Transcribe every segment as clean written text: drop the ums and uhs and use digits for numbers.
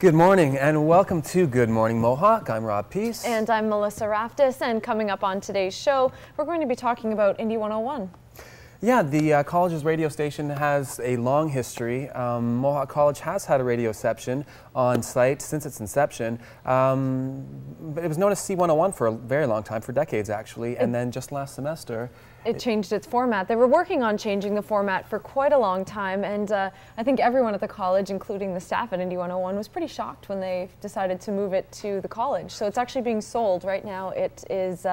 Good morning and welcome to Good Morning Mohawk. I'm Rob Peace. And I'm Melissa Raftis, and coming up on today's show, we're going to be talking about Indy 101. Yeah, the college's radio station has a long history. Mohawk College has had a radio reception on site since its inception. But it was known as C101 for a very long time, for decades actually, and then just last semester it changed its format. They were working on changing the format for quite a long time, and I think everyone at the college, including the staff at Indy 101, was pretty shocked when they decided to move it to the college. So it's actually being sold right now. It is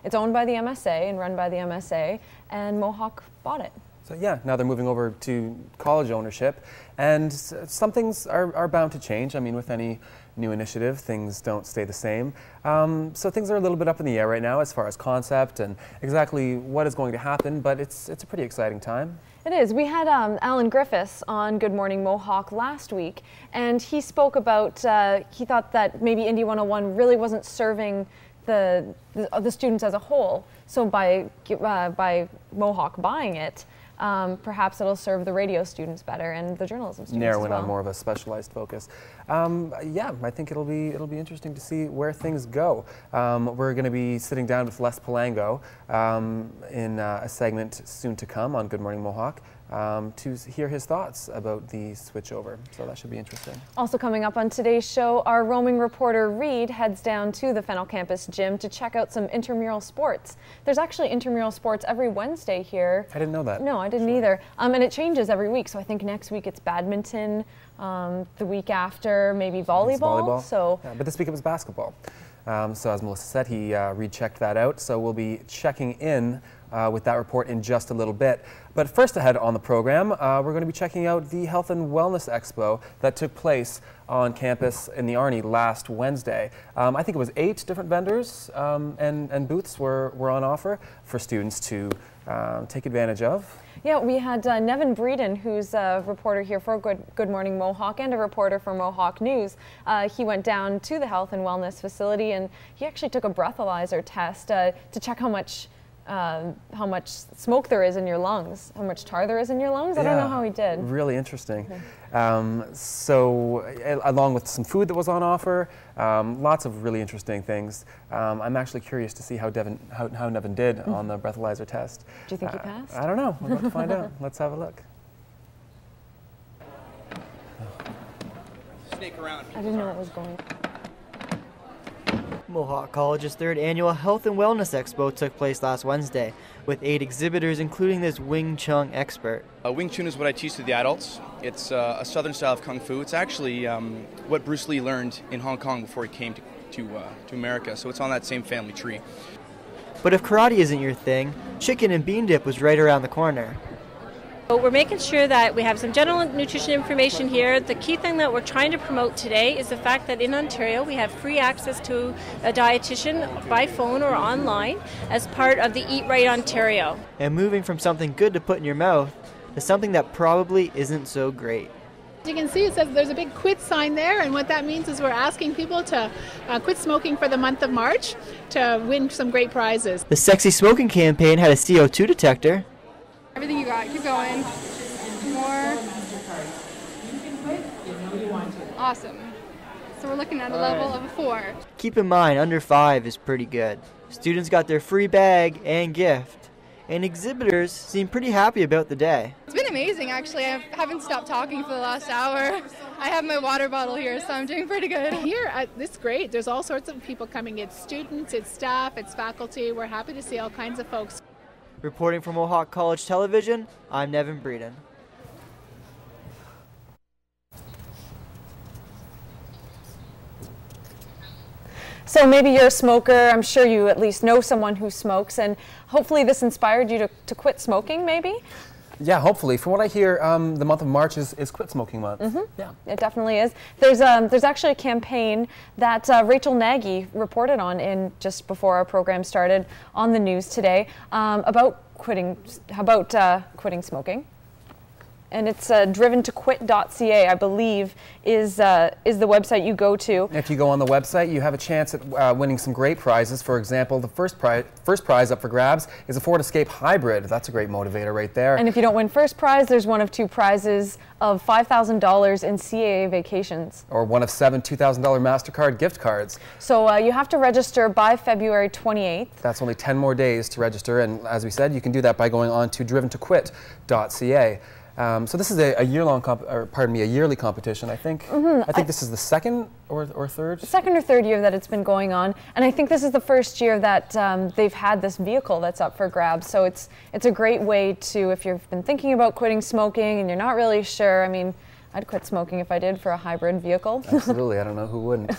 it's owned by the MSA and run by the MSA, and Mohawk bought it. So yeah, now they're moving over to college ownership, and some things are bound to change. I mean, with any new initiative, things don't stay the same. So things are a little bit up in the air right now as far as concept and exactly what is going to happen, but it's a pretty exciting time. It is. We had Alan Griffiths on Good Morning Mohawk last week, and he spoke about, he thought that maybe Indy 101 really wasn't serving the students as a whole. So by Mohawk buying it, perhaps it'll serve the radio students better and the journalism students narrow in as well. on more of a specialized focus. Yeah, I think it'll be interesting to see where things go. We're going to be sitting down with Les Palango in a segment soon to come on Good Morning Mohawk to hear his thoughts about the switchover. So that should be interesting. Also coming up on today's show, our roaming reporter Reed heads down to the Fennel campus gym to check out some intramural sports. There's actually intramural sports every Wednesday here. I didn't know that. No, I didn't either. And it changes every week. So I think next week it's badminton, the week after maybe volleyball. So, yeah, but this week it was basketball. So as Melissa said, he rechecked that out. So we'll be checking in with that report in just a little bit. But first ahead on the program, we're going to be checking out the Health and Wellness Expo that took place on campus in the Arnie last Wednesday. I think it was 8 different vendors and booths were on offer for students to take advantage of. Yeah, we had Nevin Breeden, who's a reporter here for Good Morning Mohawk and a reporter for Mohawk News. He went down to the Health and Wellness facility, and he actually took a breathalyzer test to check how much smoke there is in your lungs, how much tar there is in your lungs. I don't know how he did. Really interesting. So along with some food that was on offer, lots of really interesting things. I'm actually curious to see how Nevin did on the breathalyzer test. Do you think he passed? I don't know. We're about to find out. Let's have a look. Snake around. I didn't know what was going on. Mohawk College's 3rd annual Health and Wellness Expo took place last Wednesday, with 8 exhibitors, including this Wing Chun expert. Wing Chun is what I teach to the adults. It's a southern style of Kung Fu. It's actually what Bruce Lee learned in Hong Kong before he came to America, so it's on that same family tree. But if karate isn't your thing, chicken and bean dip was right around the corner. We're making sure that we have some general nutrition information here. The key thing that we're trying to promote today is the fact that in Ontario we have free access to a dietitian by phone or online as part of the Eat Right Ontario. And moving from something good to put in your mouth to something that probably isn't so great. As you can see, it says there's a big quit sign there, and what that means is we're asking people to quit smoking for the month of March to win some great prizes. The Sexy Smoking campaign had a CO2 detector. Everything you got, keep going. More. Awesome. So we're looking at a level of a 4. Keep in mind, under 5 is pretty good. Students got their free bag and gift, and exhibitors seem pretty happy about the day. It's been amazing, actually. I haven't stopped talking for the last hour. I have my water bottle here, so I'm doing pretty good. Here, it's great. There's all sorts of people coming. It's students, it's staff, it's faculty. We're happy to see all kinds of folks. Reporting from Mohawk College Television, I'm Nevin Breeden. So maybe you're a smoker. I'm sure you at least know someone who smokes, and hopefully this inspired you to quit smoking, maybe? Yeah, hopefully. From what I hear, the month of March is Quit Smoking Month. Yeah, it definitely is. There's actually a campaign that Rachel Nagy reported on in just before our program started on the news today about quitting smoking. And it's driventoquit.ca, I believe, is the website you go to. If you go on the website, you have a chance at winning some great prizes. For example, the first prize up for grabs is a Ford Escape Hybrid. That's a great motivator right there. And if you don't win first prize, there's one of 2 prizes of $5,000 in CAA vacations. Or one of 7 $2,000 MasterCard gift cards. So you have to register by February 28th. That's only 10 more days to register, and as we said, you can do that by going on to driventoquit.ca. So this is a yearly competition, I think. I think this is the second or third? Second or third year that it's been going on, and I think this is the first year that they've had this vehicle that's up for grabs. So it's a great way to, if you've been thinking about quitting smoking and you're not really sure, I mean, I'd quit smoking if I did for a hybrid vehicle. Absolutely, I don't know who wouldn't.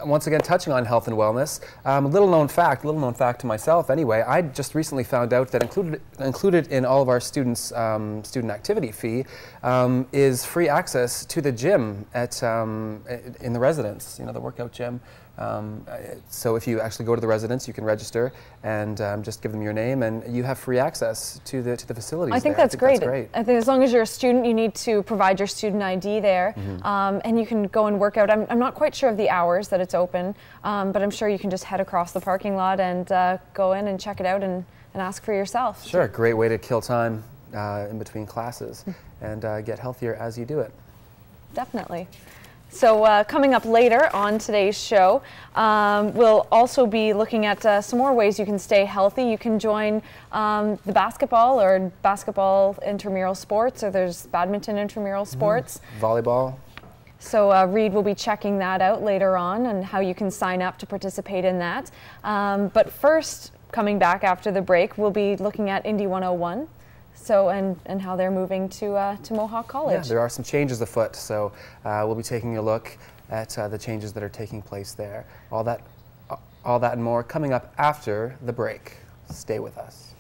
Once again, touching on health and wellness, a little known fact to myself anyway, I just recently found out that included in all of our students' student activity fee is free access to the gym in the residence, the workout gym. So if you actually go to the residence, you can register and just give them your name, and you have free access to the facilities. I think that's great. I think as long as you're a student, you need to provide your student ID there, and you can go and work out. I'm not quite sure of the hours that it's open, but I'm sure you can just head across the parking lot and go in and check it out and ask for yourself. Sure, great way to kill time in between classes and get healthier as you do it. Definitely. So coming up later on today's show, we'll also be looking at some more ways you can stay healthy. You can join the basketball intramural sports, or there's badminton intramural sports. Volleyball. So Reed will be checking that out later on and how you can sign up to participate in that. But first, coming back after the break, we'll be looking at Indy 101. So, and how they're moving to Mohawk College. Yeah, there are some changes afoot, so we'll be taking a look at the changes that are taking place there. All that and more coming up after the break. Stay with us.